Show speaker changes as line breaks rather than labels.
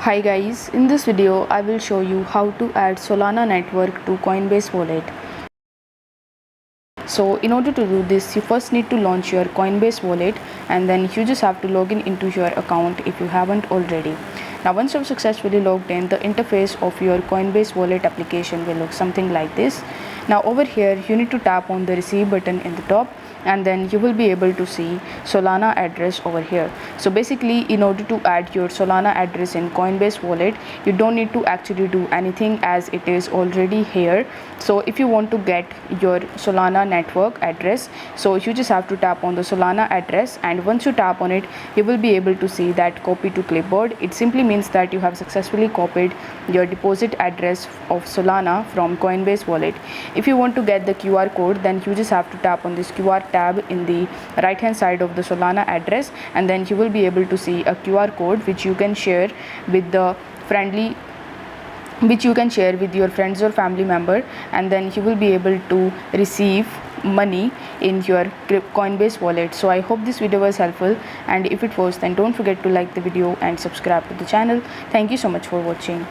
Hi guys, in this video I will show you how to add Solana network to Coinbase wallet. So in order to do this, you first need to launch your Coinbase wallet and then you just have to log in into your account if you haven't already. Now once you've successfully logged in, the interface of your Coinbase wallet application will look something like this. Now over here you need to tap on the receive button in the top and then you will be able to see Solana address over here. So basically, in order to add your Solana address in Coinbase wallet, you don't need to actually do anything as it is already here. So if you want to get your Solana network address, so you just have to tap on the Solana address, and once you tap on it, you will be able to see that copy to clipboard. It simply means that you have successfully copied your deposit address of Solana from Coinbase wallet. If you want to get the QR code, then you just have to tap on this QR tab in the right hand side of the Solana address, and then you will be able to see a QR code which you can share with your friends or family member, and then you will be able to receive money in your Coinbase wallet. So I hope this video was helpful, and if it was, then don't forget to like the video and subscribe to the channel. Thank you so much for watching.